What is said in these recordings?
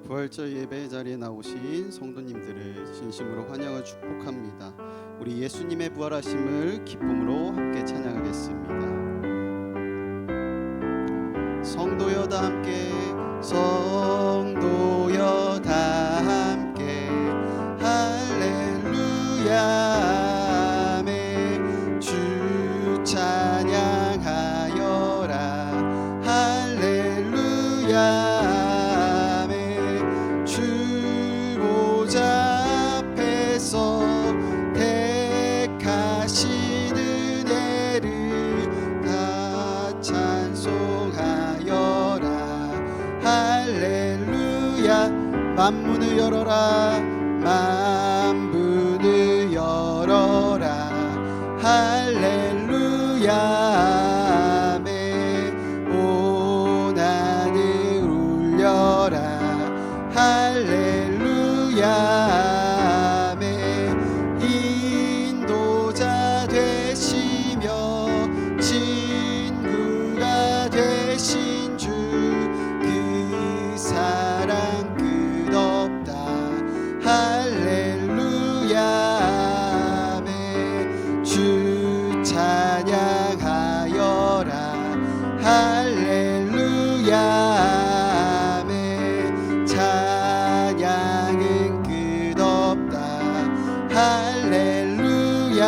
부활절 예배 자리에 나오신 성도님들을 진심으로 환영하고 축복합니다. 우리 예수님의 부활하심을 기쁨으로 함께 찬양하겠습니다. 성도여 다 함께, 성도여 다 함께 할렐루야 아멘. 주 찬양하여라 할렐루야. 택하신 은혜를 다 찬송하여라 할렐루야. 만문을 열어라 만문을 열어라 할렐루야 아멘. 온 하늘 울려라 할렐루야. 할렐루야 아멘. 찬양은 끝없다 할렐루야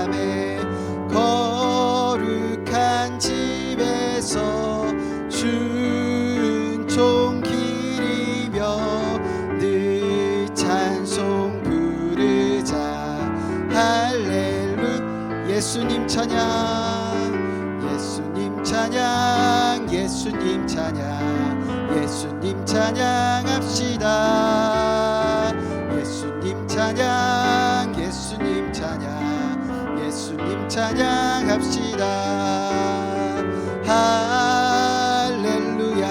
아멘. 거룩한 집에서 순종 기리며 늘 찬송 부르자 할렐루야. 예수님 찬양 예수님 찬양 예수님 찬양 예수님 찬양합시다. 예수님 찬양 예수님 찬양 예수님 찬양합시다. 할렐루야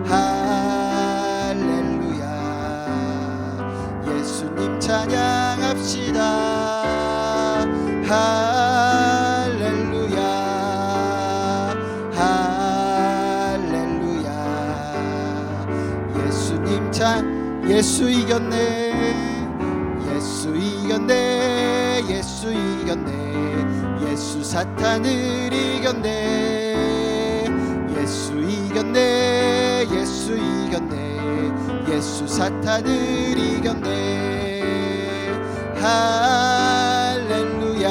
할렐루야 예수님 찬양합시다. 예수 이겼네 예수 이겼네 예수 이겼네 예수 사탄을 이겼네 예수 이겼네 예수 이겼네 예수 사탄을 이겼네 할렐루야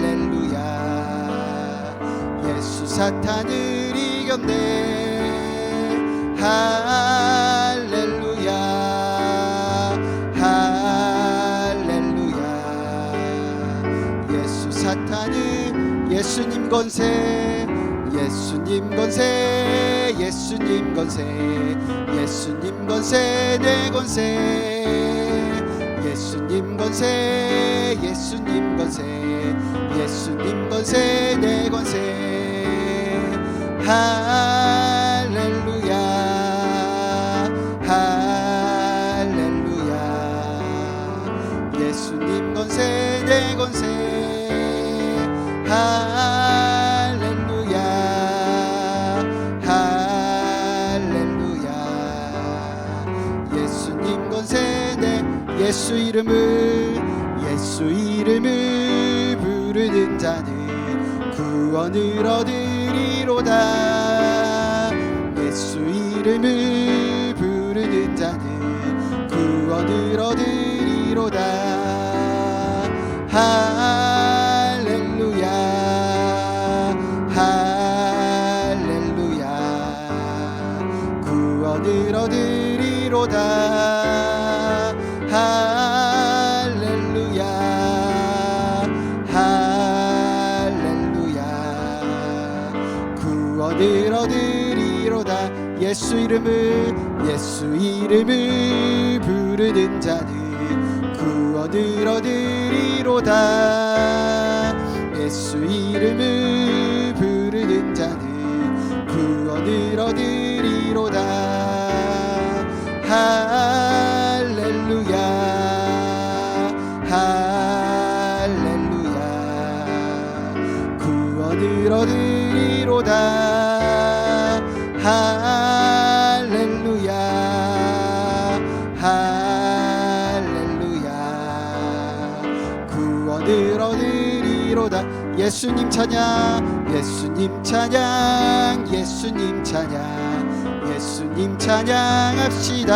할렐루야 예수 사탄을 이겼네 할렐루야 할렐루야. 예수 사탄은 예수님 권세 예수님 권세 예수님 권세 예수님 권세 내 권세 예수님 권세 예수님 권세 예수님 권세 내 권세 할렐루야 할렐루야 예수님 권세 내 권세 할렐루야 할렐루야 예수님 권세 내 예수 이름을 부르는 자는 구원을 얻으리로다. 예수 이름을 부르는 자는 구원을 얻으리로다. 할렐루야 할렐루야 구원을 얻으리로다. 할렐루야 할렐루야 구원을 얻으리로다. 예수 이름을 부르는 자는 구원을 얻으리로다. 예수 이름을 부르는 자는 구원을 얻으리로다. 할렐루야 할렐루야 구원을 얻으리로다. 예수님 찬양 예수님 찬양 예수님 찬양 예수님 찬양합시다.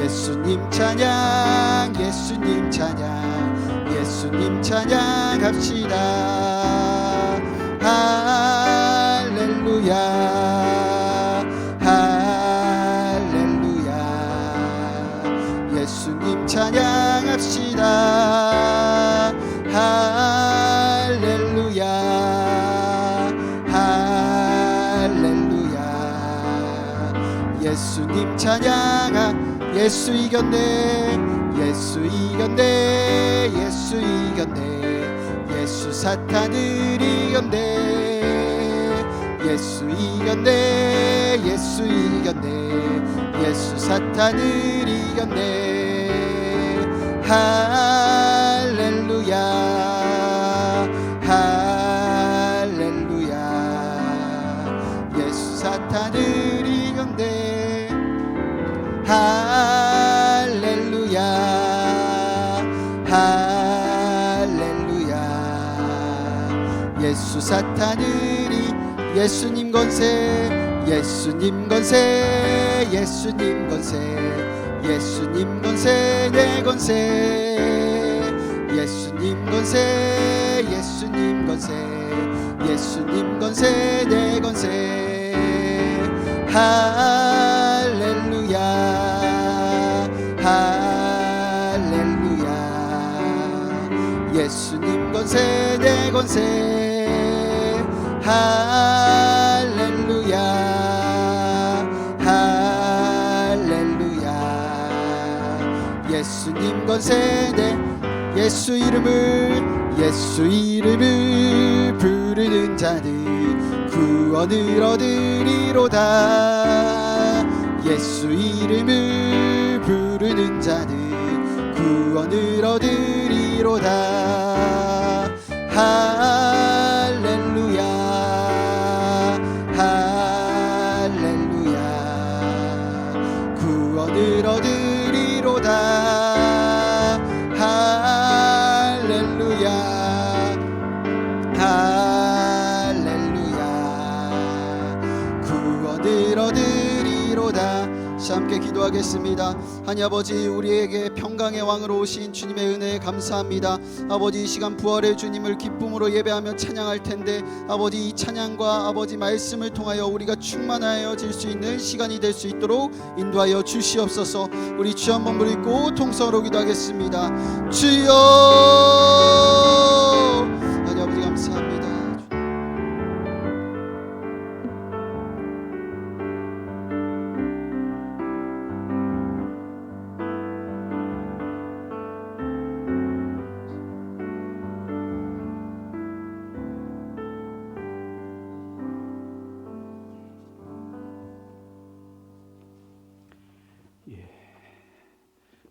예수님 찬양 예수님 찬양 예수님 찬양합시다. 할렐루야 할렐루야 예수님 찬양합시다. 할렐루야 할렐루야 예수님 찬양하 예수 이겼네 예수 이겼네 예수 이겼네 예수 사탄을 이겼네 예수 이겼네 예수 이겼네 예수 사탄을 이겼네. 할렐루야 할렐루야 예수 사탄을 이겼네. 할렐루야 할렐루야 예수 사탄을 예수님 권세 예수님 권세 예수님 권세 예수님 권세 내 권세 예수님 권세 예수님 권세 예수님 권세 내 권세. 할렐루야 할렐루야 예수님 권세 내 권세. 할렐루야 할렐루야 예수님 권세 내 예수 이름을 부르는 자는 구원을 얻으리로다. 예수 이름을 부르는 자는 구원을 얻으리로다. 할렐루야 할렐루야 구원을 얻으리로다. 할렐루야 할렐루야 구원을 얻으리로다. 함께 기도하겠습니다. 하나님 아버지, 우리에게 평강의 왕으로 오신 주님의 은혜에 감사합니다. 아버지, 이 시간 부활의 주님을 기쁨으로 예배하며 찬양할 텐데, 아버지 이 찬양과 아버지 말씀을 통하여 우리가 충만하여질 수 있는 시간이 될 수 있도록 인도하여 주시옵소서. 우리 주 한 번 부르고 통성으로 기도하겠습니다. 주여. 하나님 아버지 감사합니다.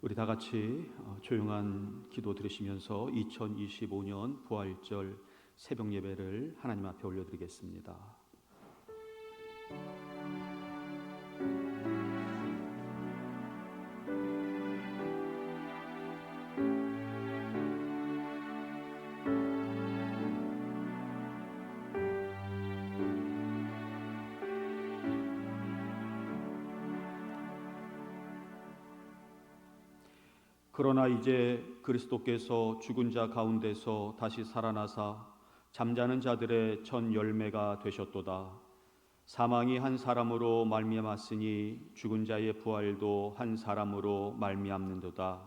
우리 다 같이 조용한 기도 들으시면서 2025년 부활절 새벽 예배를 하나님 앞에 올려드리겠습니다. 그러나 이제 그리스도께서 죽은 자 가운데서 다시 살아나사 잠자는 자들의 첫 열매가 되셨도다. 사망이 한 사람으로 말미암았으니 죽은 자의 부활도 한 사람으로 말미암는도다.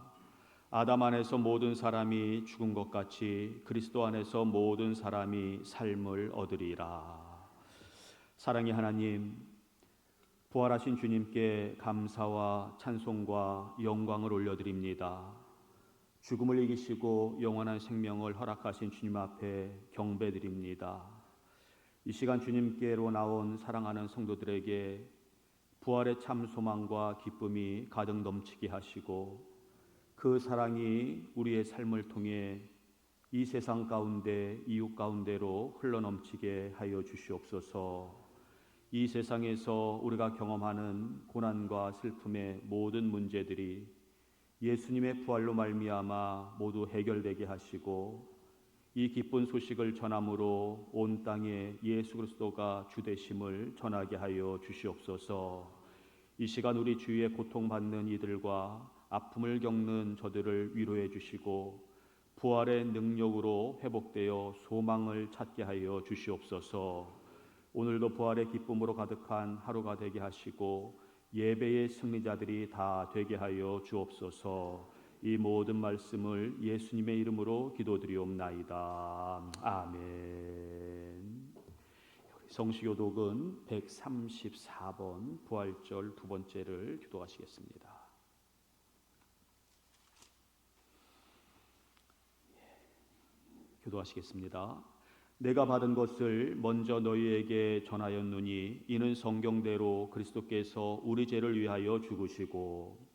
아담 안에서 모든 사람이 죽은 것 같이 그리스도 안에서 모든 사람이 삶을 얻으리라. 사랑의 하나님, 부활하신 주님께 감사와 찬송과 영광을 올려드립니다. 죽음을 이기시고 영원한 생명을 허락하신 주님 앞에 경배드립니다. 이 시간 주님께로 나온 사랑하는 성도들에게 부활의 참 소망과 기쁨이 가득 넘치게 하시고, 그 사랑이 우리의 삶을 통해 이 세상 가운데 이웃 가운데로 흘러넘치게 하여 주시옵소서. 이 세상에서 우리가 경험하는 고난과 슬픔의 모든 문제들이 예수님의 부활로 말미암아 모두 해결되게 하시고, 이 기쁜 소식을 전함으로 온 땅에 예수 그리스도가 주 되심을 전하게 하여 주시옵소서. 이 시간 우리 주위에 고통받는 이들과 아픔을 겪는 저들을 위로해 주시고 부활의 능력으로 회복되어 소망을 찾게 하여 주시옵소서. 오늘도 부활의 기쁨으로 가득한 하루가 되게 하시고 예배의 승리자들이 다 되게 하여 주옵소서. 이 모든 말씀을 예수님의 이름으로 기도드리옵나이다. 아멘. 성시교독은 134번 부활절 두 번째를 기도하시겠습니다. 기도하시겠습니다. 내가 받은 것을 먼저 너희에게 전하였노니 이는 성경대로 그리스도께서 우리 죄를 위하여 죽으시고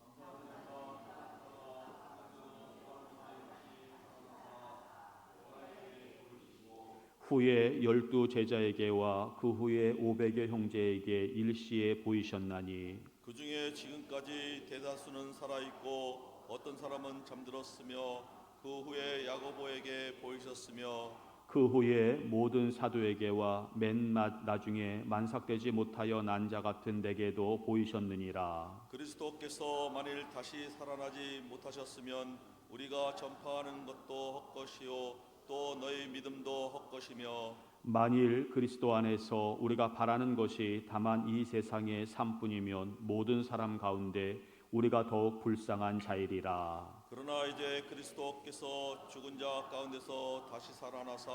후에 12 제자에게와 그 후에 500여 형제에게 일시에 보이셨나니 그 중에 지금까지 대다수는 살아있고 어떤 사람은 잠들었으며 그 후에 야고보에게 보이셨으며 그 후에 모든 사도에게와 맨 나중에 만삭되지 못하여 난 자 같은 내게도 보이셨느니라. 그리스도께서 만일 다시 살아나지 못하셨으면 우리가 전파하는 것도 헛것이요 또 너희 믿음도 헛것이며 만일 그리스도 안에서 우리가 바라는 것이 다만 이 세상의 삶뿐이면 모든 사람 가운데 우리가 더욱 불쌍한 자이리라. 그러나 이제 그리스도께서 죽은 자 가운데서 다시 살아나사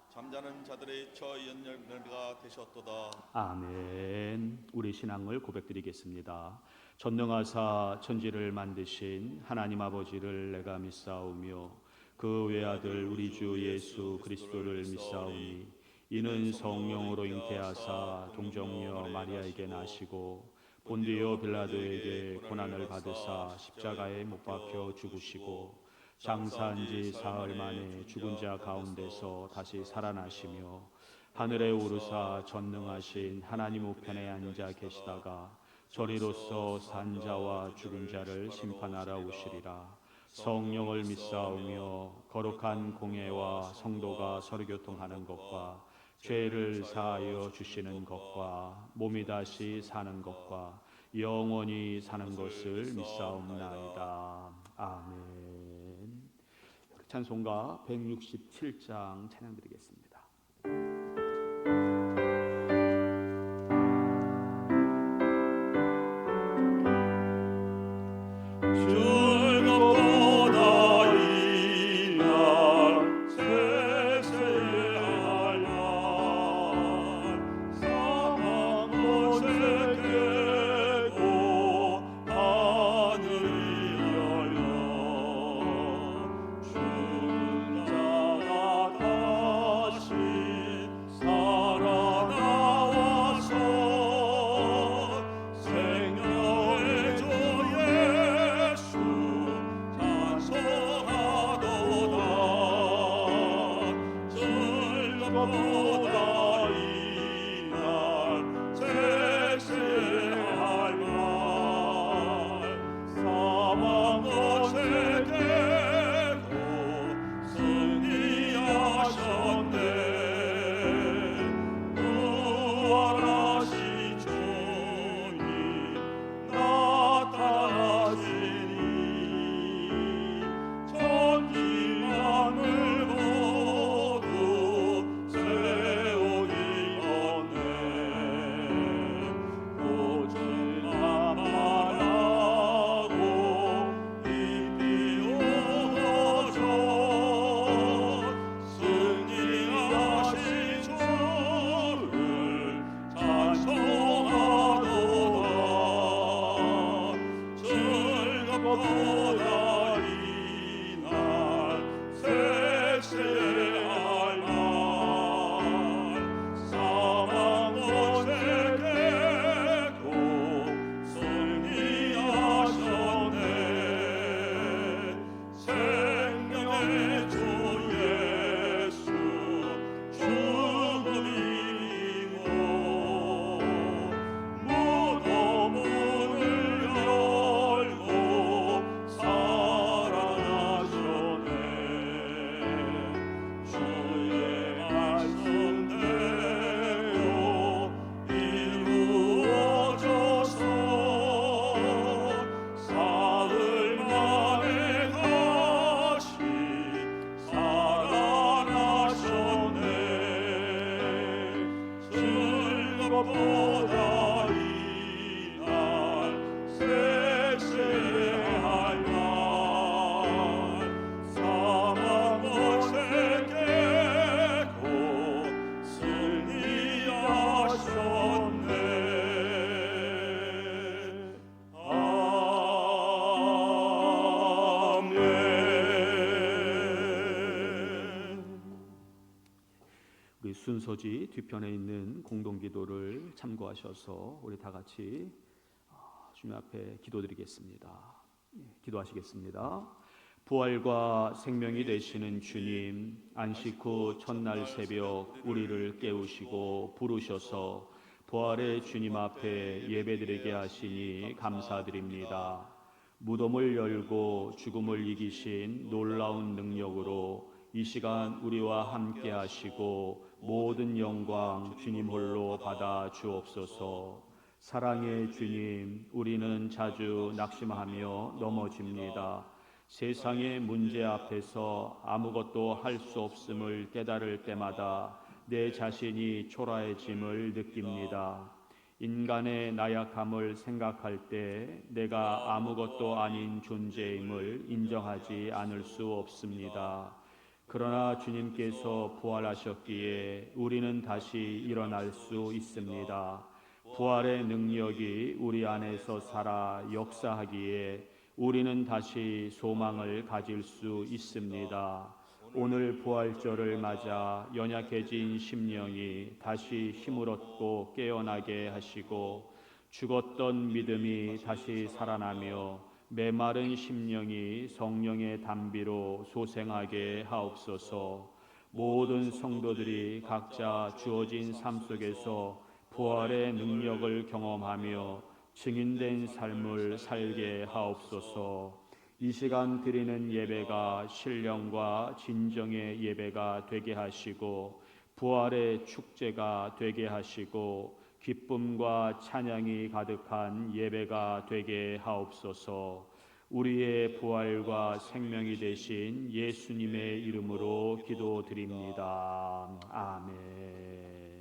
잠자는 자들의 처 연결가 되셨도다. 아멘. 우리 신앙을 고백드리겠습니다. 전능하사 천지를 만드신 하나님 아버지를 내가 믿사오며 그 외아들 우리 주 예수 그리스도를 믿사오니 이는 성령으로 잉태하사 동정녀 마리아에게 나시고 본디오 빌라도에게 고난을 받으사 십자가에 못 박혀 죽으시고 장사한 지 사흘 만에 죽은 자 가운데서 다시 살아나시며 하늘에 오르사 전능하신 하나님 우편에 앉아 계시다가 전이로서 산 자와 죽은 자를 심판하러 오시리라. 성령을 믿사오며 거룩한 공회와 성도가 서로 교통하는 것과 죄를 사하여 주시는 것과 몸이 다시 사는 것과 영원히 사는 것을 믿사옵나이다. 아멘. 찬송가 167장 찬양드리겠습니다. 순서지 뒤편에 있는 공동기도를 참고하셔서 우리 다 같이 주님 앞에 기도드리겠습니다. 기도하시겠습니다. 부활과 생명이 되시는 주님, 안식 후 첫날 새벽 우리를 깨우시고 부르셔서 부활의 주님 앞에 예배드리게 하시니 감사드립니다. 무덤을 열고 죽음을 이기신 놀라운 능력으로 이 시간 우리와 함께 하시고 모든 영광 주님 홀로 받아 주옵소서. 사랑의 주님, 우리는 자주 낙심하며 넘어집니다. 세상의 문제 앞에서 아무것도 할 수 없음을 깨달을 때마다 내 자신이 초라해짐을 느낍니다. 인간의 나약함을 생각할 때 내가 아무것도 아닌 존재임을 인정하지 않을 수 없습니다. 그러나 주님께서 부활하셨기에 우리는 다시 일어날 수 있습니다. 부활의 능력이 우리 안에서 살아 역사하기에 우리는 다시 소망을 가질 수 있습니다. 오늘 부활절을 맞아 연약해진 심령이 다시 힘을 얻고 깨어나게 하시고 죽었던 믿음이 다시 살아나며 메마른 심령이 성령의 담비로 소생하게 하옵소서. 모든 성도들이 각자 주어진 삶 속에서 부활의 능력을 경험하며 증인된 삶을 살게 하옵소서. 이 시간 드리는 예배가 신령과 진정의 예배가 되게 하시고 부활의 축제가 되게 하시고 기쁨과 찬양이 가득한 예배가 되게 하옵소서. 우리의 부활과 생명이 되신 예수님의 이름으로 기도드립니다. 아멘.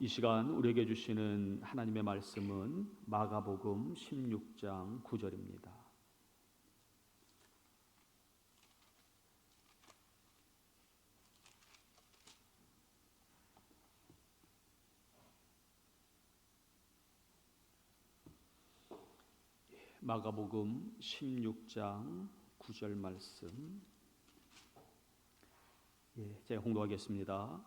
이 시간 우리에게 주시는 하나님의 말씀은 마가복음 16장 9절입니다. 마가복음 16장 9절 말씀 제가 홍도하겠습니다.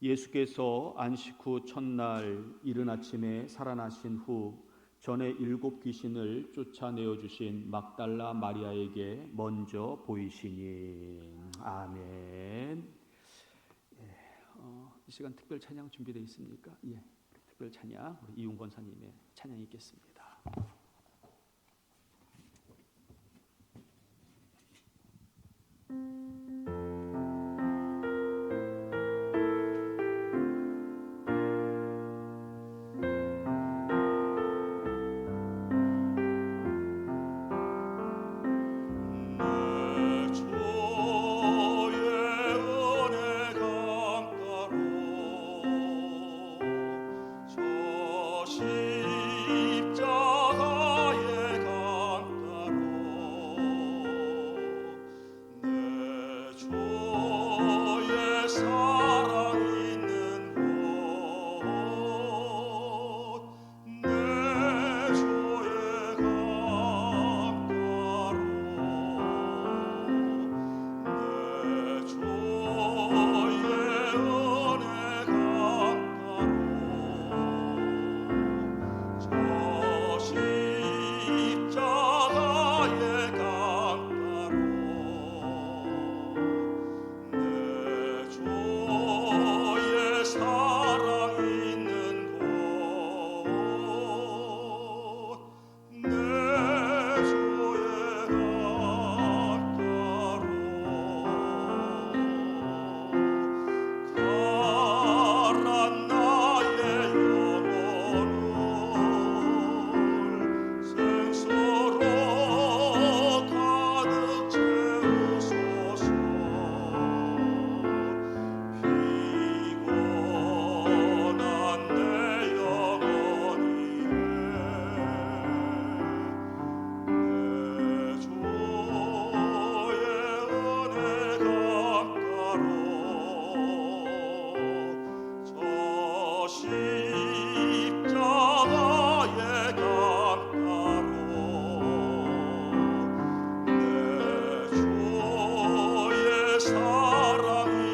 예수께서 안식 후 첫날 이른 아침에 살아나신 후 전에 7 귀신을 쫓아내어 주신 막달라 마리아에게 먼저 보이시니. 아멘. 이 시간 특별 찬양 준비되어 있습니까? 특별 찬양 우리 이웅 권사님의 찬양이 있겠습니다. 사랑이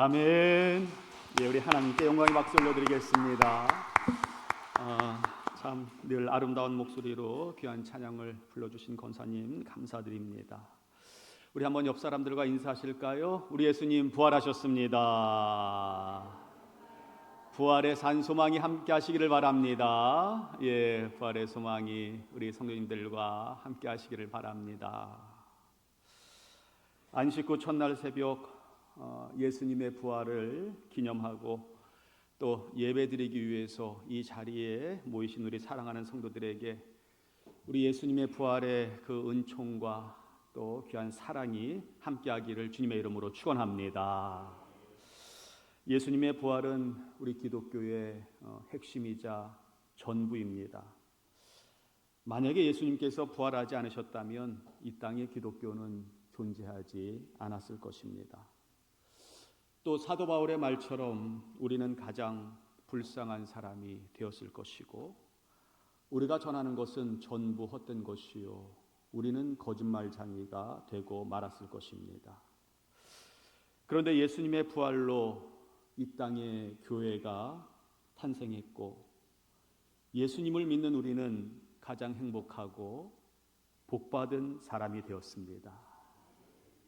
아멘. 예, 우리 하나님께 영광의 박수 올려드리겠습니다. 참 늘 아름다운 목소리로 귀한 찬양을 불러주신 권사님 감사드립니다. 우리 한번 옆 사람들과 인사하실까요? 우리 예수님 부활하셨습니다. 부활의 산소망이 함께 하시기를 바랍니다. 예, 부활의 소망이 우리 성도님들과 함께 하시기를 바랍니다. 안식 후 첫날 새벽 예수님의 부활을 기념하고 또 예배드리기 위해서 이 자리에 모이신 우리 사랑하는 성도들에게 우리 예수님의 부활의 그 은총과 또 귀한 사랑이 함께하기를 주님의 이름으로 축원합니다. 예수님의 부활은 우리 기독교의 핵심이자 전부입니다. 만약에 예수님께서 부활하지 않으셨다면 이 땅에 기독교는 존재하지 않았을 것입니다. 또 사도 바울의 말처럼 우리는 가장 불쌍한 사람이 되었을 것이고 우리가 전하는 것은 전부 헛된 것이요 우리는 거짓말쟁이가 되고 말았을 것입니다. 그런데 예수님의 부활로 이 땅에 교회가 탄생했고 예수님을 믿는 우리는 가장 행복하고 복받은 사람이 되었습니다.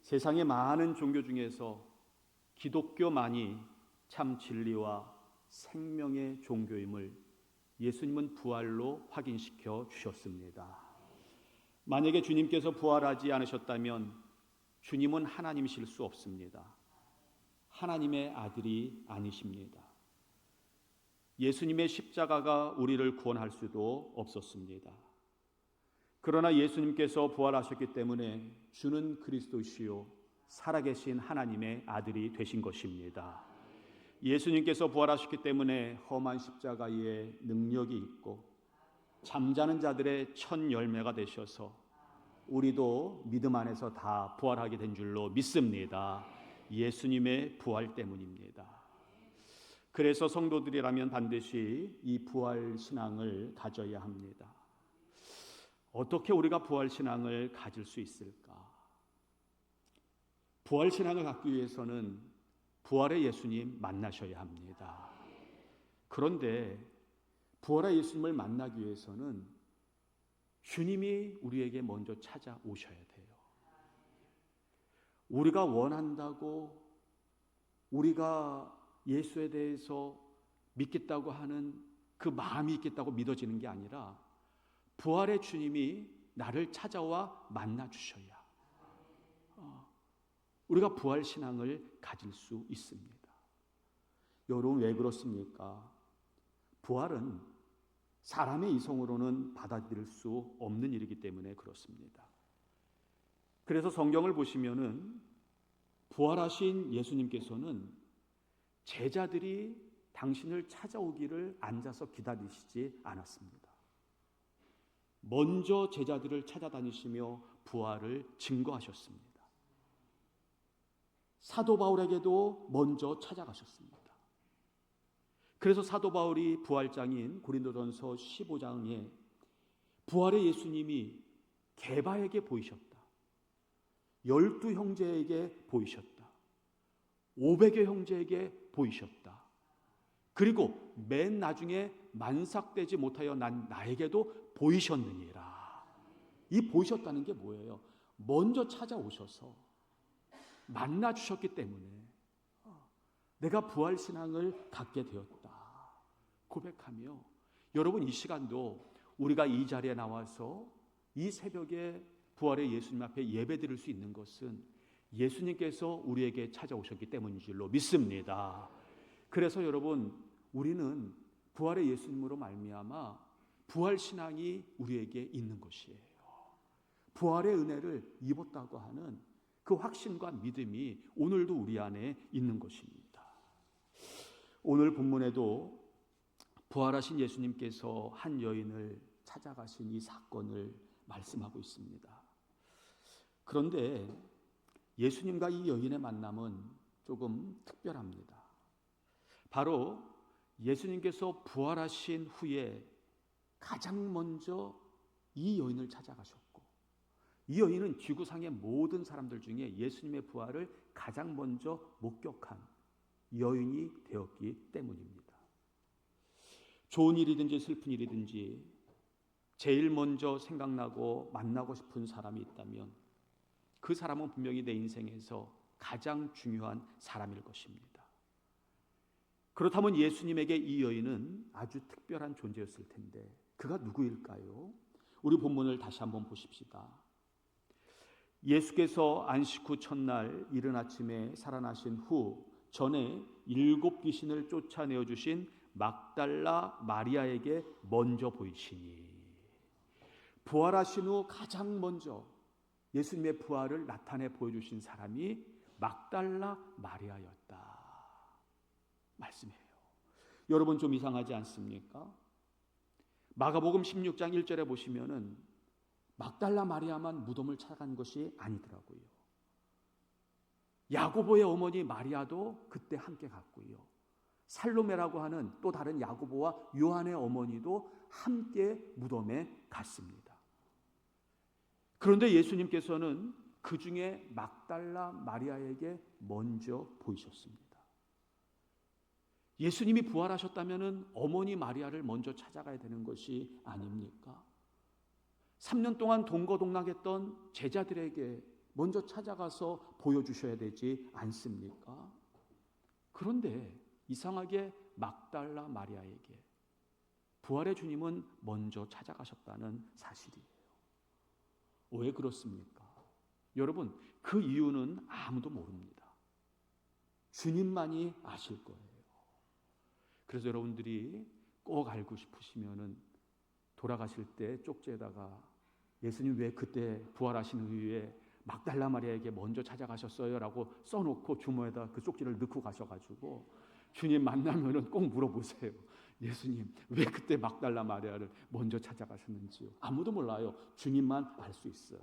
세상의 많은 종교 중에서 기독교만이 참 진리와 생명의 종교임을 예수님은 부활로 확인시켜 주셨습니다. 만약에 주님께서 부활하지 않으셨다면 주님은 하나님이실 수 없습니다. 하나님의 아들이 아니십니다. 예수님의 십자가가 우리를 구원할 수도 없었습니다. 그러나 예수님께서 부활하셨기 때문에 주는 그리스도시요 살아계신 하나님의 아들이 되신 것입니다. 예수님께서 부활하셨기 때문에 험한 십자가에 능력이 있고 잠자는 자들의 첫 열매가 되셔서 우리도 믿음 안에서 다 부활하게 된 줄로 믿습니다. 예수님의 부활 때문입니다. 그래서 성도들이라면 반드시 이 부활 신앙을 가져야 합니다. 어떻게 우리가 부활 신앙을 가질 수 있을까? 부활 신앙을 갖기 위해서는 부활의 예수님 만나셔야 합니다. 그런데 부활의 예수님을 만나기 위해서는 주님이 우리에게 먼저 찾아오셔야 돼요. 우리가 원한다고 우리가 예수에 대해서 믿겠다고 하는 그 마음이 있겠다고 믿어지는 게 아니라 부활의 주님이 나를 찾아와 만나 주셔야 우리가 부활 신앙을 가질 수 있습니다. 여러분 왜 그렇습니까? 부활은 사람의 이성으로는 받아들일 수 없는 일이기 때문에 그렇습니다. 그래서 성경을 보시면은 부활하신 예수님께서는 제자들이 당신을 찾아오기를 앉아서 기다리시지 않았습니다. 먼저 제자들을 찾아다니시며 부활을 증거하셨습니다. 사도 바울에게도 먼저 찾아가셨습니다. 그래서 사도 바울이 부활장인 고린도전서 15장에 부활의 예수님이 게바에게 보이셨다. 12형제에게 보이셨다. 500여 형제에게 보이셨다. 그리고 맨 나중에 만삭되지 못하여 난 나에게도 보이셨느니라. 이 보이셨다는 게 뭐예요? 먼저 찾아오셔서 만나 주셨기 때문에 내가 부활신앙을 갖게 되었다 고백하며, 여러분 이 시간도 우리가 이 자리에 나와서 이 새벽에 부활의 예수님 앞에 예배드릴 수 있는 것은 예수님께서 우리에게 찾아오셨기 때문인 줄로 믿습니다. 그래서 여러분, 우리는 부활의 예수님으로 말미암아 부활신앙이 우리에게 있는 것이에요. 부활의 은혜를 입었다고 하는 그 확신과 믿음이 오늘도 우리 안에 있는 것입니다. 오늘 본문에도 부활하신 예수님께서 한 여인을 찾아가신 이 사건을 말씀하고 있습니다. 그런데 예수님과 이 여인의 만남은 조금 특별합니다. 바로 예수님께서 부활하신 후에 가장 먼저 이 여인을 찾아가셨고, 이 여인은 지구상의 모든 사람들 중에 예수님의 부활을 가장 먼저 목격한 여인이 되었기 때문입니다. 좋은 일이든지 슬픈 일이든지 제일 먼저 생각나고 만나고 싶은 사람이 있다면 그 사람은 분명히 내 인생에서 가장 중요한 사람일 것입니다. 그렇다면 예수님에게 이 여인은 아주 특별한 존재였을 텐데 그가 누구일까요? 우리 본문을 다시 한번 보십시다. 예수께서 안식 후 첫날 이른 아침에 살아나신 후 전에 7 귀신을 쫓아내어 주신 막달라 마리아에게 먼저 보이시니, 부활하신 후 가장 먼저 예수님의 부활을 나타내 보여주신 사람이 막달라 마리아였다 말씀해요. 여러분 좀 이상하지 않습니까? 마가복음 16장 1절에 보시면은 막달라 마리아만 무덤을 찾아간 것이 아니더라고요. 야고보의 어머니 마리아도 그때 함께 갔고요. 살로메라고 하는 또 다른 야고보와 요한의 어머니도 함께 무덤에 갔습니다. 그런데 예수님께서는 그 중에 막달라 마리아에게 먼저 보이셨습니다. 예수님이 부활하셨다면 어머니 마리아를 먼저 찾아가야 되는 것이 아닙니까? 3년 동안 동거동락했던 제자들에게 먼저 찾아가서 보여주셔야 되지 않습니까? 그런데 이상하게 막달라 마리아에게 부활의 주님은 먼저 찾아가셨다는 사실이에요. 왜 그렇습니까? 여러분, 그 이유는 아무도 모릅니다. 주님만이 아실 거예요. 그래서 여러분들이 꼭 알고 싶으시면은 돌아가실 때 쪽지에다가 예수님 왜 그때 부활하신 후에 막달라 마리아에게 먼저 찾아가셨어요? 라고 써놓고 주머니에다 그 쪽지를 넣고 가셔가지고 주님 만나면은 꼭 물어보세요. 예수님 왜 그때 막달라 마리아를 먼저 찾아가셨는지요? 아무도 몰라요. 주님만 알 수 있어요.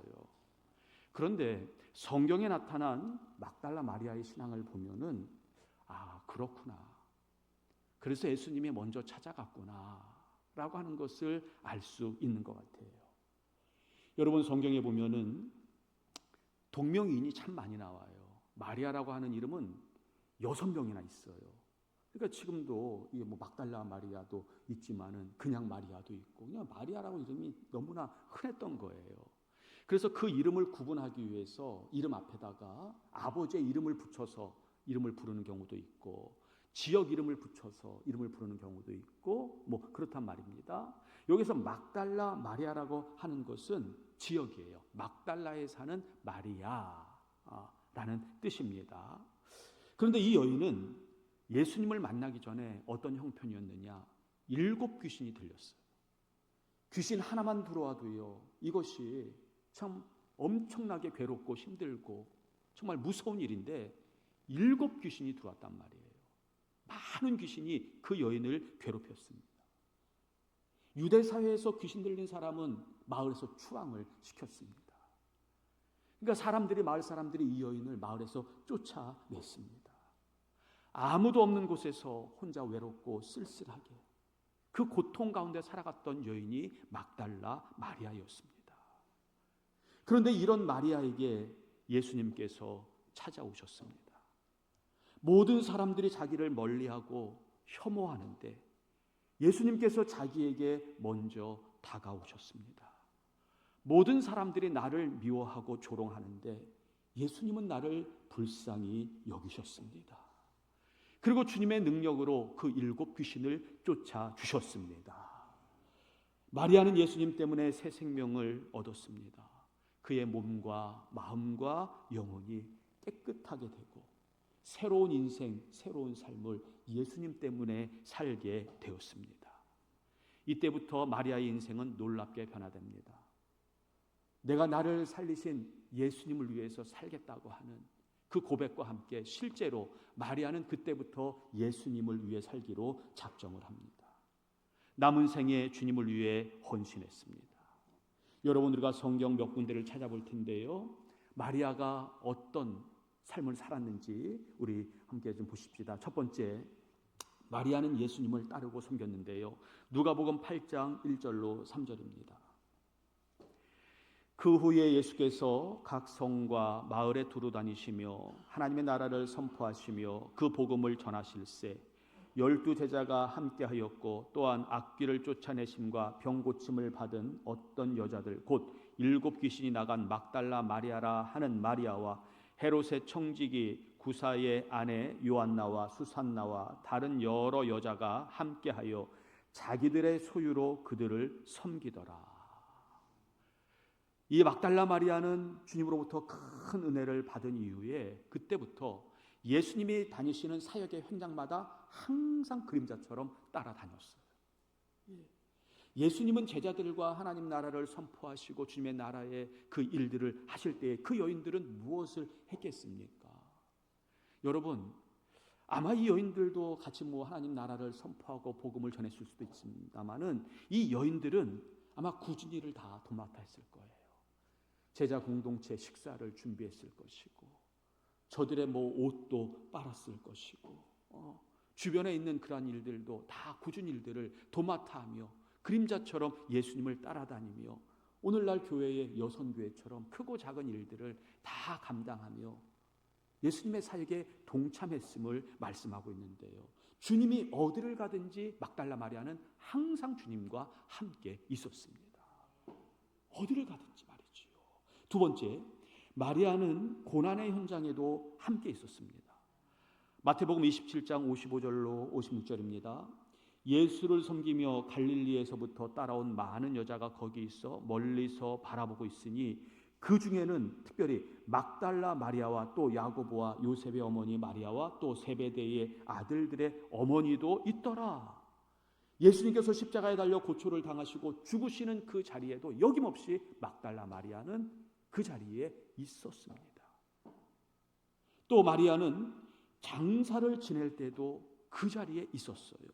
그런데 성경에 나타난 막달라 마리아의 신앙을 보면은 아, 그렇구나. 그래서 예수님이 먼저 찾아갔구나 라고 하는 것을 알 수 있는 것 같아요. 여러분 성경에 보면은 동명이인이 참 많이 나와요. 마리아라고 하는 이름은 6명이나 있어요. 그러니까 지금도 뭐 막달라 마리아도 있지만은 그냥 마리아도 있고, 그냥 마리아라고 이름이 너무나 흔했던 거예요. 그래서 그 이름을 구분하기 위해서 이름 앞에다가 아버지의 이름을 붙여서 이름을 부르는 경우도 있고, 지역 이름을 붙여서 이름을 부르는 경우도 있고, 뭐 그렇단 말입니다. 여기서 막달라 마리아라고 하는 것은 지역이에요. 막달라에 사는 마리아라는 뜻입니다. 그런데 이 여인은 예수님을 만나기 전에 어떤 형편이었느냐? 7 귀신이 들렸어요. 귀신 하나만 들어와도요, 이것이 참 엄청나게 괴롭고 힘들고 정말 무서운 일인데 7 귀신이 들어왔단 말이에요. 많은 귀신이 그 여인을 괴롭혔습니다. 유대 사회에서 귀신 들린 사람은 마을에서 추앙을 시켰습니다. 그러니까 마을 사람들이 이 여인을 마을에서 쫓아냈습니다. 아무도 없는 곳에서 혼자 외롭고 쓸쓸하게 그 고통 가운데 살아갔던 여인이 막달라 마리아였습니다. 그런데 이런 마리아에게 예수님께서 찾아오셨습니다. 모든 사람들이 자기를 멀리하고 혐오하는데 예수님께서 자기에게 먼저 다가오셨습니다. 모든 사람들이 나를 미워하고 조롱하는데 예수님은 나를 불쌍히 여기셨습니다. 그리고 주님의 능력으로 그 7 귀신을 쫓아주셨습니다. 마리아는 예수님 때문에 새 생명을 얻었습니다. 그의 몸과 마음과 영혼이 깨끗하게 되고 새로운 인생, 새로운 삶을 예수님 때문에 살게 되었습니다. 이때부터 마리아의 인생은 놀랍게 변화됩니다. 내가 나를 살리신 예수님을 위해서 살겠다고 하는 그 고백과 함께 실제로 마리아는 그때부터 예수님을 위해 살기로 작정을 합니다. 남은 생에 주님을 위해 헌신했습니다. 여러분, 우리가 성경 몇 군데를 찾아볼 텐데요, 마리아가 어떤 삶을 살았는지 우리 함께 좀 보십시다. 첫 번째, 마리아는 예수님을 따르고 섬겼는데요, 누가복음 8장 1절로 3절입니다. 그 후에 예수께서 각 성과 마을에 두루 다니시며 하나님의 나라를 선포하시며 그 복음을 전하실세 12 제자가 함께하였고 또한 악귀를 쫓아내심과 병 고침을 받은 어떤 여자들 곧 7 귀신이 나간 막달라 마리아라 하는 마리아와 헤롯의 청지기 구사의 아내 요한나와 수산나와 다른 여러 여자가 함께하여 자기들의 소유로 그들을 섬기더라. 이 막달라 마리아는 주님으로부터 큰 은혜를 받은 이후에 그때부터 예수님이 다니시는 사역의 현장마다 항상 그림자처럼 따라다녔어요. 예수님은 제자들과 하나님 나라를 선포하시고 주님의 나라의 그 일들을 하실 때 그 여인들은 무엇을 했겠습니까? 여러분, 아마 이 여인들도 같이 하나님 나라를 선포하고 복음을 전했을 수도 있습니다만은 이 여인들은 아마 굳은 일을 다 도맡아 했을 거예요. 제자 공동체 식사를 준비했을 것이고 저들의 옷도 빨았을 것이고 주변에 있는 그러한 일들도 다 굳은 일들을 도맡아 하며 그림자처럼 예수님을 따라다니며 오늘날 교회의 여선교회처럼 크고 작은 일들을 다 감당하며 예수님의 사역에 동참했음을 말씀하고 있는데요, 주님이 어디를 가든지 막달라 마리아는 항상 주님과 함께 있었습니다. 어디를 가든지 말이지요. 두 번째, 마리아는 고난의 현장에도 함께 있었습니다. 마태복음 27장 55절로 56절입니다. 예수를 섬기며 갈릴리에서부터 따라온 많은 여자가 거기 있어 멀리서 바라보고 있으니 그 중에는 특별히 막달라 마리아와 또 야고보와 요셉의 어머니 마리아와 또 세베대의 아들들의 어머니도 있더라. 예수님께서 십자가에 달려 고초를 당하시고 죽으시는 그 자리에도 여김없이 막달라 마리아는 그 자리에 있었습니다. 또 마리아는 장사를 지낼 때도 그 자리에 있었어요.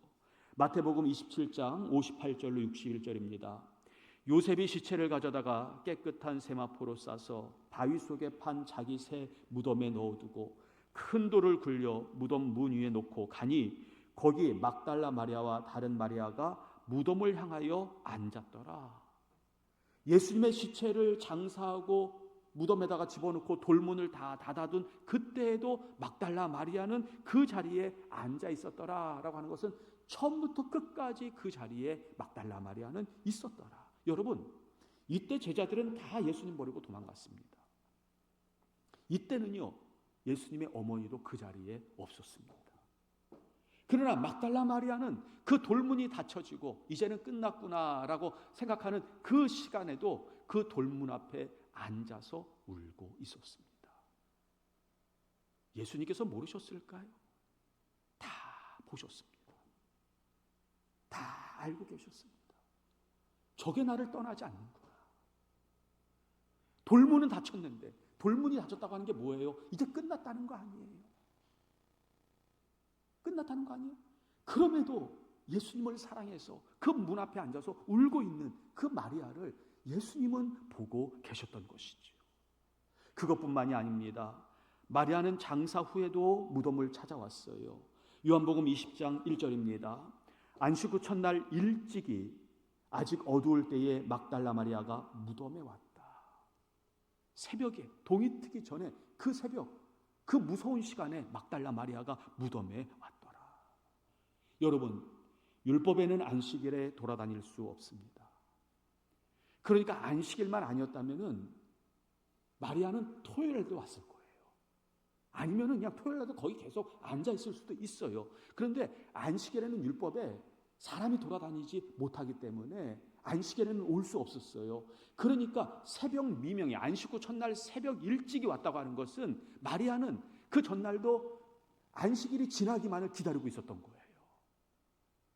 마태복음 27장 58절로 61절입니다. 요셉이 시체를 가져다가 깨끗한 세마포로 싸서 바위 속에 판 자기 새 무덤에 넣어두고 큰 돌을 굴려 무덤 문 위에 놓고 가니 거기 막달라 마리아와 다른 마리아가 무덤을 향하여 앉았더라. 예수님의 시체를 장사하고 무덤에다가 집어넣고 돌문을 다 닫아둔 그때에도 막달라 마리아는 그 자리에 앉아 있었더라라고 하는 것은 처음부터 끝까지 그 자리에 막달라 마리아는 있었더라. 여러분, 이때 제자들은 다 예수님 버리고 도망갔습니다. 이때는요, 예수님의 어머니도 그 자리에 없었습니다. 그러나 막달라 마리아는 그 돌문이 닫혀지고 이제는 끝났구나라고 생각하는 그 시간에도 그 돌문 앞에 앉아서 울고 있었습니다. 예수님께서 모르셨을까요? 다 보셨습니다. 다 알고 계셨습니다. 저게 나를 떠나지 않는구나. 돌문은 닫혔는데 돌문이 닫혔다고 하는 게 뭐예요? 이제 끝났다는 거 아니에요. 끝났다는 거 아니에요? 그럼에도 예수님을 사랑해서 그 문 앞에 앉아서 울고 있는 그 마리아를 예수님은 보고 계셨던 것이죠. 그것뿐만이 아닙니다. 마리아는 장사 후에도 무덤을 찾아왔어요. 요한복음 20장 1절입니다. 안식 후 첫날 일찍이 아직 어두울 때에 막달라 마리아가 무덤에 왔다. 새벽에 동이 트기 전에 그 새벽, 그 무서운 시간에 막달라 마리아가 무덤에 왔더라. 여러분, 율법에는 안식일에 돌아다닐 수 없습니다. 그러니까 안식일만 아니었다면은 마리아는 토요일에도 왔을 거예요. 아니면은 그냥 토요일에도 거기 계속 앉아 있을 수도 있어요. 그런데 안식일에는 율법에 사람이 돌아다니지 못하기 때문에 안식일에는 올 수 없었어요. 그러니까 새벽 미명에 안식 후 첫날 새벽 일찍이 왔다고 하는 것은 마리아는 그 전날도 안식일이 지나기만을 기다리고 있었던 거예요.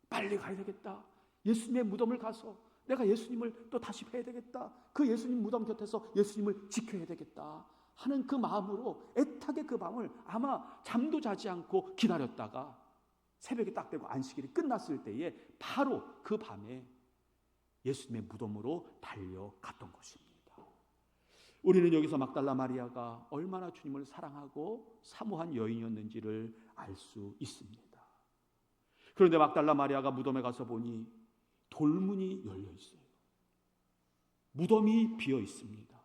빨리 가야 되겠다. 예수님의 무덤을 가서 내가 예수님을 또 다시 뵈야 되겠다. 그 예수님 무덤 곁에서 예수님을 지켜야 되겠다 하는 그 마음으로 애타게 그 밤을 아마 잠도 자지 않고 기다렸다가 새벽이 딱 되고 안식일이 끝났을 때에 바로 그 밤에 예수님의 무덤으로 달려갔던 것입니다. 우리는 여기서 막달라 마리아가 얼마나 주님을 사랑하고 사모한 여인이었는지를 알 수 있습니다. 그런데 막달라 마리아가 무덤에 가서 보니 돌문이 열려 있어요. 무덤이 비어 있습니다.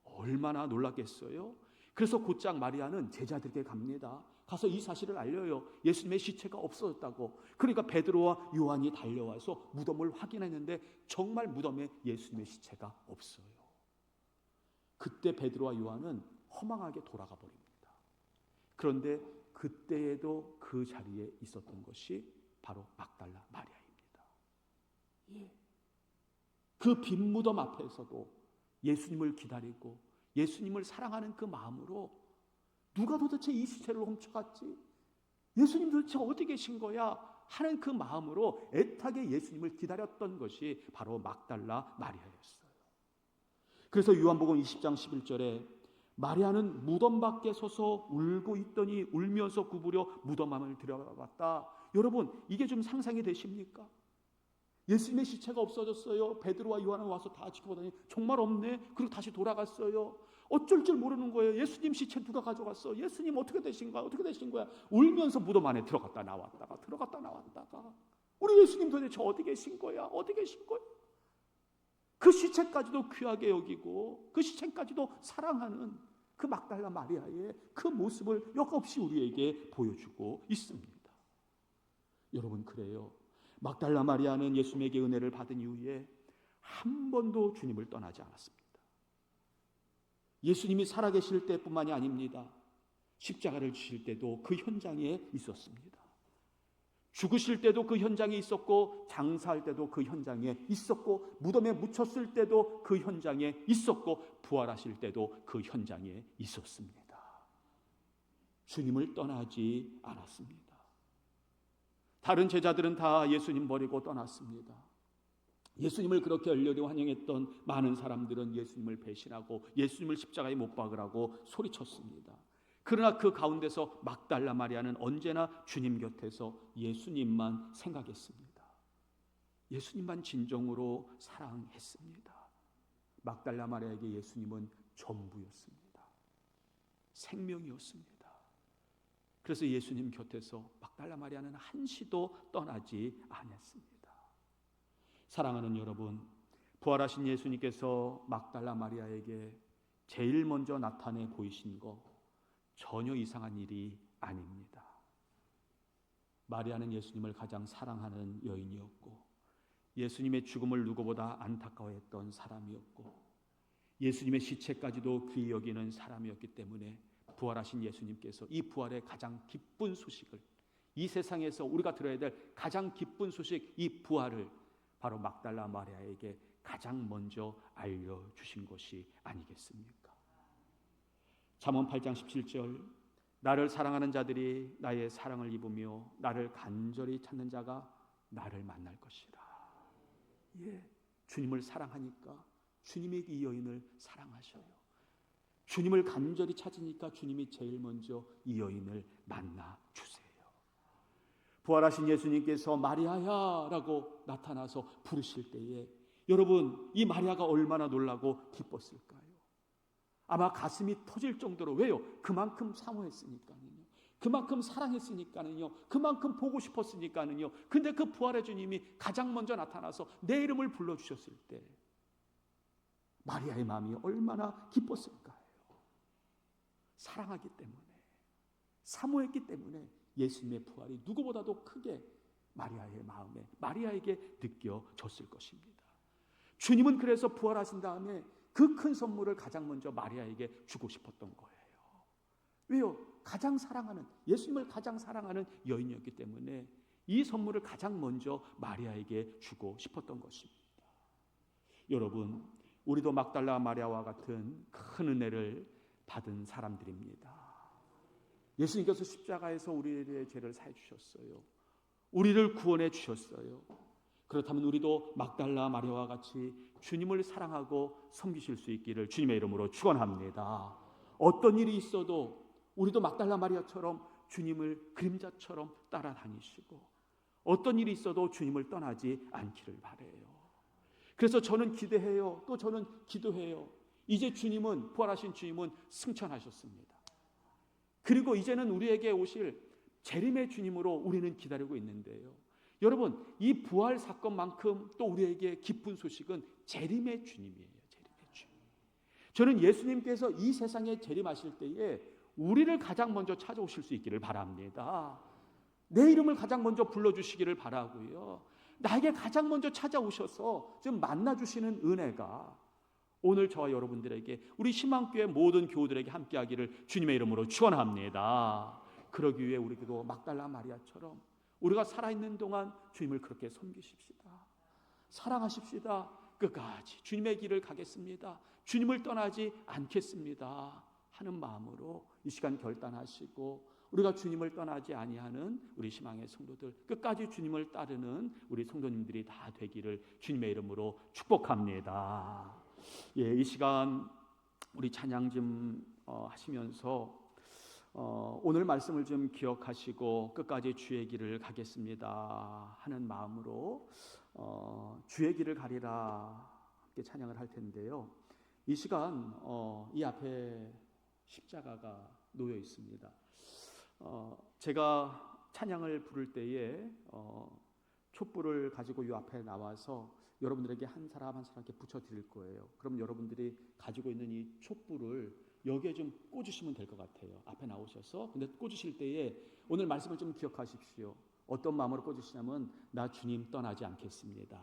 얼마나 놀랐겠어요? 그래서 곧장 마리아는 제자들에게 갑니다. 가서 이 사실을 알려요. 예수님의 시체가 없어졌다고. 그러니까 베드로와 요한이 달려와서 무덤을 확인했는데 정말 무덤에 예수님의 시체가 없어요. 그때 베드로와 요한은 허망하게 돌아가 버립니다. 그런데 그때에도 그 자리에 있었던 것이 바로 막달라 마리아입니다. 예. 그 빈 무덤 앞에서도 예수님을 기다리고 예수님을 사랑하는 그 마음으로 누가 도대체 이 시체를 훔쳐갔지? 예수님 도대체 어디 계신 거야? 하는 그 마음으로 애타게 예수님을 기다렸던 것이 바로 막달라 마리아였어요. 그래서 요한복음 20장 11절에 마리아는 무덤 밖에 서서 울고 있더니 울면서 구부려 무덤 안을 들여다봤다. 여러분, 이게 좀 상상이 되십니까? 예수님의 시체가 없어졌어요. 베드로와 요한은 와서 다 지켜보더니 정말 없네. 그리고 다시 돌아갔어요. 어쩔 줄 모르는 거예요. 예수님 시체 누가 가져갔어? 예수님 어떻게 되신 거야? 어떻게 되신 거야? 울면서 무덤 안에 들어갔다 나왔다가 우리 예수님 도대체 어디 계신 거야? 어디 계신 거야? 그 시체까지도 귀하게 여기고 그 시체까지도 사랑하는 그 막달라 마리아의 그 모습을 역없이 우리에게 보여주고 있습니다. 여러분, 그래요. 막달라 마리아는 예수님에게 은혜를 받은 이후에 한 번도 주님을 떠나지 않았습니다. 예수님이 살아계실 때뿐만이 아닙니다. 십자가를 지실 때도 그 현장에 있었습니다. 죽으실 때도 그 현장에 있었고, 장사할 때도 그 현장에 있었고, 무덤에 묻혔을 때도 그 현장에 있었고, 부활하실 때도 그 현장에 있었습니다. 주님을 떠나지 않았습니다. 다른 제자들은 다 예수님 버리고 떠났습니다. 예수님을 그렇게 열렬히 환영했던 많은 사람들은 예수님을 배신하고 예수님을 십자가에 못 박으라고 소리쳤습니다. 그러나 그 가운데서 막달라 마리아는 언제나 주님 곁에서 예수님만 생각했습니다. 예수님만 진정으로 사랑했습니다. 막달라 마리아에게 예수님은 전부였습니다. 생명이었습니다. 그래서 예수님 곁에서 막달라 마리아는 한시도 떠나지 않았습니다. 사랑하는 여러분, 부활하신 예수님께서 막달라 마리아에게 제일 먼저 나타내 보이신 거 전혀 이상한 일이 아닙니다. 마리아는 예수님을 가장 사랑하는 여인이었고, 예수님의 죽음을 누구보다 안타까워했던 사람이었고, 예수님의 시체까지도 귀히 여기는 사람이었기 때문에 부활하신 예수님께서 이 부활의 가장 기쁜 소식을, 이 세상에서 우리가 들어야 될 가장 기쁜 소식, 이 부활을 바로 막달라 마리아에게 가장 먼저 알려주신 것이 아니겠습니까? 잠언 8장 17절, 나를 사랑하는 자들이 나의 사랑을 입으며 나를 간절히 찾는 자가 나를 만날 것이라. 예, 주님을 사랑하니까 주님이 이 여인을 사랑하셔요. 주님을 간절히 찾으니까 주님이 제일 먼저 이 여인을 만나 주세요. 부활하신 예수님께서 마리아야 라고 나타나서 부르실 때에 여러분, 이 마리아가 얼마나 놀라고 기뻤을까요? 아마 가슴이 터질 정도로. 왜요? 그만큼 사모했으니까요. 그만큼 사랑했으니까요. 그만큼 보고 싶었으니까요. 근데 그 부활의 주님이 가장 먼저 나타나서 내 이름을 불러주셨을 때 마리아의 마음이 얼마나 기뻤을까요? 사랑하기 때문에, 사모했기 때문에 예수님의 부활이 누구보다도 크게 마리아의 마음에, 마리아에게 느껴졌을 것입니다. 주님은 그래서 부활하신 다음에 그 큰 선물을 가장 먼저 마리아에게 주고 싶었던 거예요. 왜요? 가장 사랑하는, 예수님을 가장 사랑하는 여인이었기 때문에 이 선물을 가장 먼저 마리아에게 주고 싶었던 것입니다. 여러분, 우리도 막달라 마리아와 같은 큰 은혜를 받은 사람들입니다. 예수님께서 십자가에서 우리의 죄를 사해 주셨어요. 우리를 구원해 주셨어요. 그렇다면 우리도 막달라 마리아와 같이 주님을 사랑하고 섬기실 수 있기를 주님의 이름으로 축원합니다. 어떤 일이 있어도 우리도 막달라 마리아처럼 주님을 그림자처럼 따라다니시고, 어떤 일이 있어도 주님을 떠나지 않기를 바라요. 그래서 저는 기대해요. 또 저는 기도해요. 이제 주님은, 부활하신 주님은 승천하셨습니다. 그리고 이제는 우리에게 오실 재림의 주님으로 우리는 기다리고 있는데요. 여러분, 이 부활 사건만큼 또 우리에게 기쁜 소식은 재림의 주님이에요. 재림의 주님. 저는 예수님께서 이 세상에 재림하실 때에 우리를 가장 먼저 찾아오실 수 있기를 바랍니다. 내 이름을 가장 먼저 불러주시기를 바라고요. 나에게 가장 먼저 찾아오셔서 좀 만나주시는 은혜가 오늘 저와 여러분들에게, 우리 희망교회 모든 교우들에게 함께하기를 주님의 이름으로 축원합니다. 그러기 위해 우리도 막달라 마리아처럼 우리가 살아있는 동안 주님을 그렇게 섬기십시다. 사랑하십시다. 끝까지 주님의 길을 가겠습니다. 주님을 떠나지 않겠습니다 하는 마음으로 이 시간 결단하시고, 우리가 주님을 떠나지 아니하는 우리 희망의 성도들, 끝까지 주님을 따르는 우리 성도님들이 다 되기를 주님의 이름으로 축복합니다. 예, 이 시간 우리 찬양 좀 하시면서 오늘 말씀을 좀 기억하시고 끝까지 주의 길을 가겠습니다 하는 마음으로 주의 길을 가리라 함께 찬양을 할 텐데요. 이 시간 이 앞에 십자가가 놓여 있습니다. 제가 찬양을 부를 때에 촛불을 가지고 이 앞에 나와서 여러분들에게 한 사람 한 사람께 붙여드릴 거예요. 그럼 여러분들이 가지고 있는 이 촛불을 여기에 좀 꽂으시면 될 것 같아요. 앞에 나오셔서. 근데 꽂으실 때에 오늘 말씀을 좀 기억하십시오. 어떤 마음으로 꽂으시냐면, 나 주님 떠나지 않겠습니다,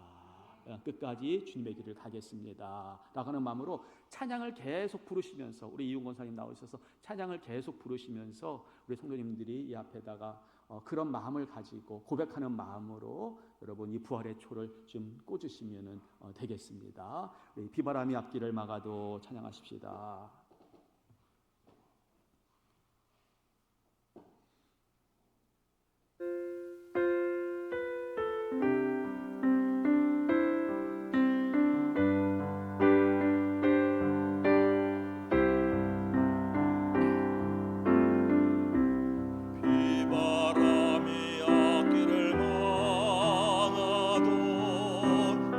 끝까지 주님의 길을 가겠습니다 라고 하는 마음으로 찬양을 계속 부르시면서, 우리 이용 권사님 나오셔서 찬양을 계속 부르시면서 우리 성도님들이 이 앞에다가 그런 마음을 가지고 고백하는 마음으로 여러분 이 부활의 초를 좀 꽂으시면 되겠습니다. 우리 비바람이 앞길을 막아도 찬양하십시다.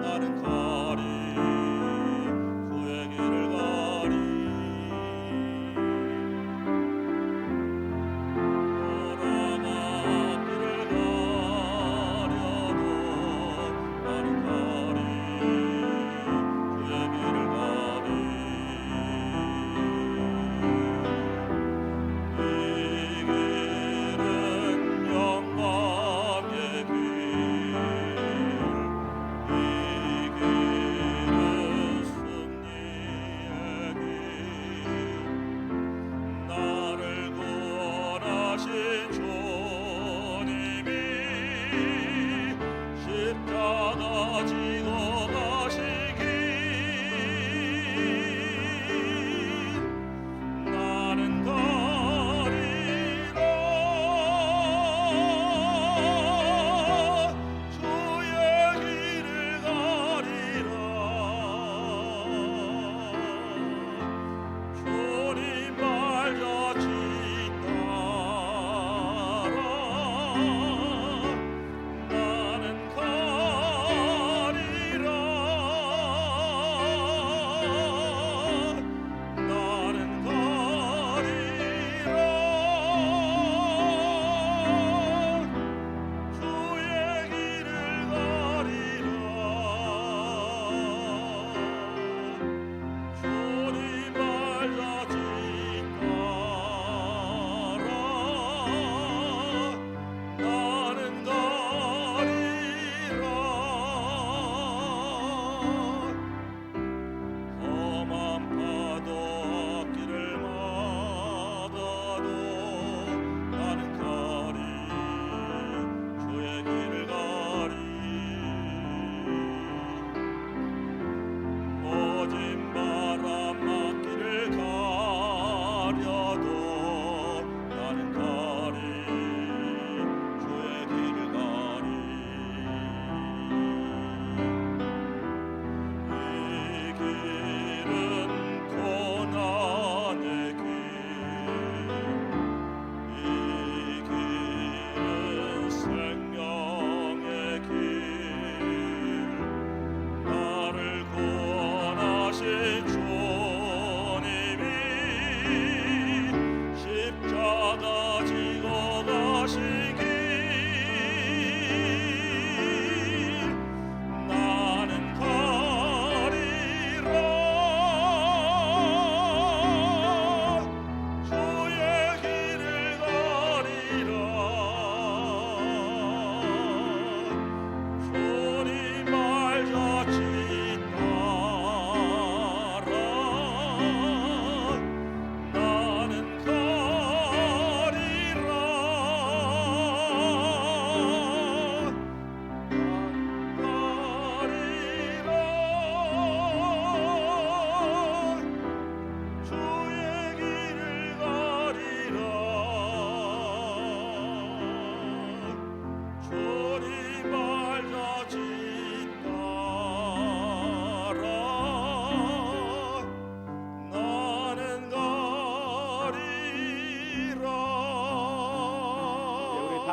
나는 가리, 그의 길을 가리.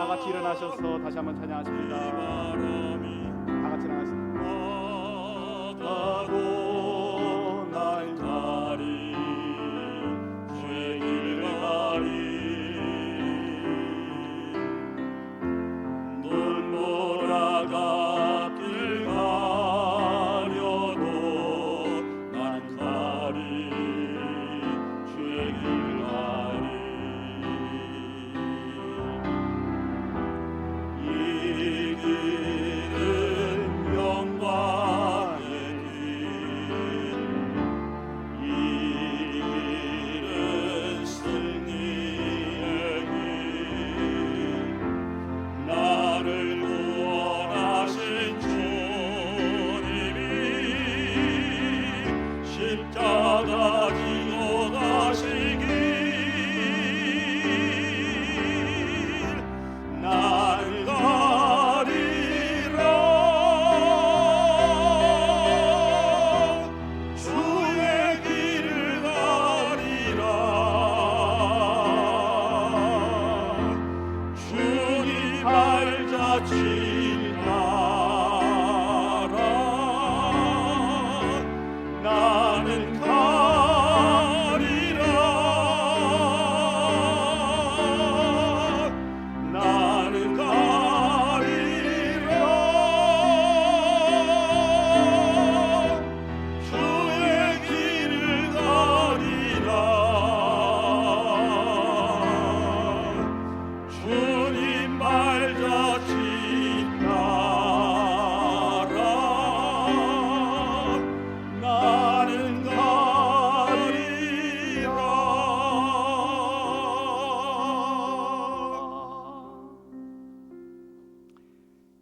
다 같이 일어나셔서 다시 한번 찬양하십니다. 다 같이 나가십니다. 가고 날 가리 주의 길 가리 눈보라가 길 가려도 난 가리 주의 길 가리 이 길은 영광의 길 이 길은 승리의 길 나를 구원하신 주님이 십자가 지고 가신 길 나를 가리라 주의 길을 가리라 주님 발자취 따라 나는 가리라 나는 가리라 주의 길을 가리라 주님 발자취 따라 나는 가리라.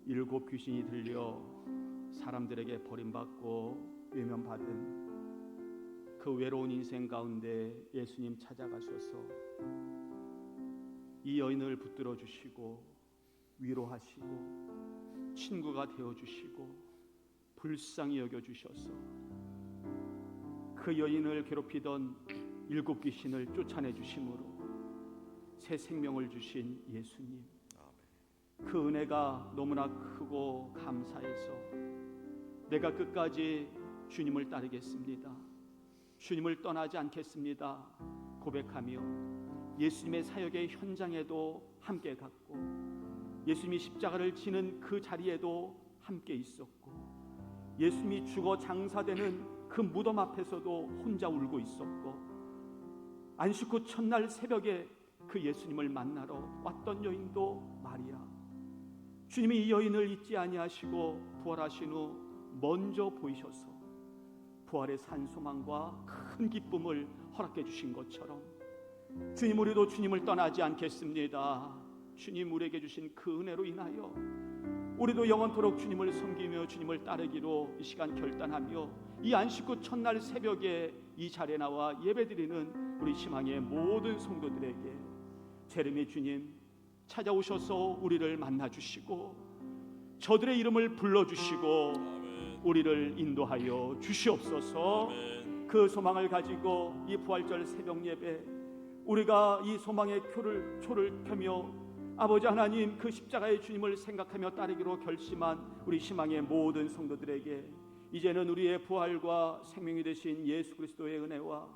일곱 귀신이 들려 사람들에게 버림받고 외면받은 그 외로운 인생 가운데 예수님 찾아가셔서 이 여인을 붙들어 주시고 위로하시고 친구가 되어 주시고 불쌍히 여겨 주셔서 그 여인을 괴롭히던 일곱 귀신을 쫓아내 주심으로 새 생명을 주신 예수님, 그 은혜가 너무나 크고 감사해서 내가 끝까지 주님을 따르겠습니다, 주님을 떠나지 않겠습니다 고백하며 예수님의 사역의 현장에도 함께 갔고 예수님이 십자가를 지는 그 자리에도 함께 있었고 예수님이 죽어 장사되는 그 무덤 앞에서도 혼자 울고 있었고 안식 후 첫날 새벽에 그 예수님을 만나러 왔던 여인도 마리아, 주님이 이 여인을 잊지 아니하시고 부활하신 후 먼저 보이셔서 부활의 산소망과 큰 기쁨을 허락해 주신 것처럼 주님, 우리도 주님을 떠나지 않겠습니다. 주님 우리에게 주신 그 은혜로 인하여 우리도 영원토록 주님을 섬기며 주님을 따르기로 이 시간 결단하며 이 안식 후 첫날 새벽에 이 자리에 나와 예배드리는 우리 희망의 모든 성도들에게 제름의 주님 찾아오셔서 우리를 만나주시고 저들의 이름을 불러주시고 우리를 인도하여 주시옵소서. 그 소망을 가지고 이 부활절 새벽 예배 우리가 이 소망의 초를 켜며 아버지 하나님 그 십자가의 주님을 생각하며 따르기로 결심한 우리 희망의 모든 성도들에게 이제는 우리의 부활과 생명이 되신 예수 그리스도의 은혜와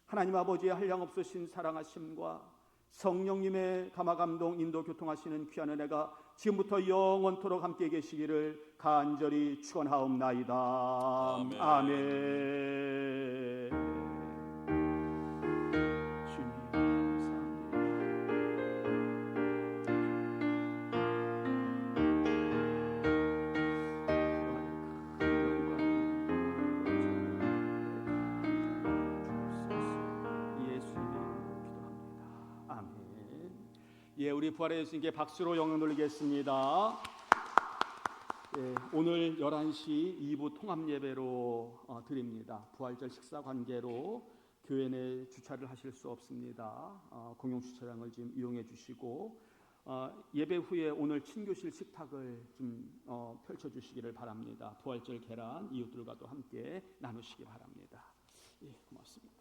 하나님 아버지의 한량없으신 사랑하심과 성령님의 감화감동 인도 교통하시는 귀한 은혜가 지금부터 영원토록 함께 계시기를 간절히 축원하옵나이다. 아멘. 아멘. 주님 감사합니다. 예수님의 이름으로 기도합니다. 아멘. 예, 우리 부활의 예수님께 박수로 영광 돌리겠습니다. 예, 오늘 11시 2부 통합예배로 드립니다. 부활절 식사 관계로 교회 내 주차를 하실 수 없습니다. 공용 주차장을 지금 이용해 주시고 예배 후에 오늘 친교실 식탁을 좀 펼쳐 주시기를 바랍니다. 부활절 계란 이웃들과도 함께 나누시기 바랍니다. 예, 고맙습니다.